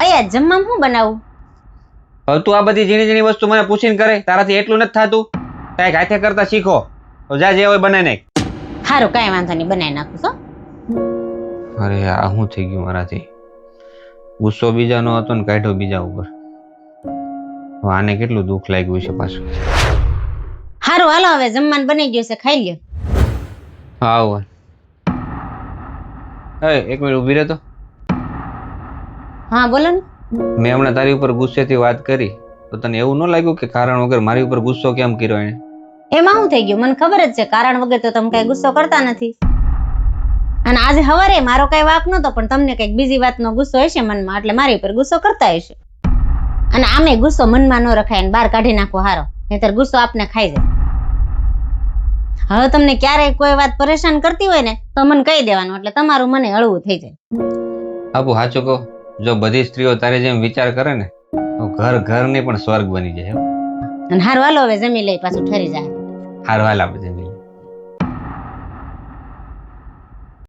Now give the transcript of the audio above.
અહીંયા જમવામાં શું બનાવું? હવે તું આ બધી ઝીણી ઝીણી વસ્તુ મને પૂછીને કરે, તારાથી એટલું નથી થતું. કાંઈક હાથે કરતા શીખો. તો જા જે હોય બનાવી નાખ. સારું, કાંઈ વાંધો નહીં, બનાવી નાખું છો. અરે આ શું થઈ ગયું મારાથી? ગુસ્સો બીજાનો હતો ને કાઢ્યો બીજા ઉપર. આને કેટલું દુઃખ લાગ્યું છે પાછું. સારું, હાલો હવે જમવાનું બની ગયું છે, ખાઈ લ્યો. હા હોય. એક મિનિટ ઊભી રહે તો. હા બોલો ને. મેં હમણાં તારી ઉપર ગુસ્સેથી વાત કરી તો તને એવું ન લાગ્યું કે કારણ વગર મારી ઉપર ગુસ્સો કેમ કર્યો એને? એમાં શું થઈ ગયું? મને ખબર જ છે કારણ વગર તો તમે કઈ ગુસ્સો કરતા નથી. અને આજે સવારે મારો કઈ વાંક નતો, પણ તમને કઈક બીજી વાતનો ગુસ્સો હશે મનમાં, એટલે મારી ઉપર ગુસ્સો કરતા હશે. અને આમે ગુસ્સો મનમાં ન રખાય, બહાર કાઢી નાખો હારો, નહીતર ગુસ્સો આપને ખાઈ જાય. હવે તમને ક્યારેય કોઈ વાત પરેશાન કરતી હોય ને તો મને કહી દેવાનું, એટલે તમારું મને હળવું થઈ જાય. આપુ સાચું કહો, જો બધી સ્ત્રીઓ તારે જેમ વિચાર કરે ને તો ઘર ને પણ સ્વર્ગ બની જાય. અને હારું હાલો હવે જમી લઈ, પાછું ઠરી જાય. હારું હાલ આપણે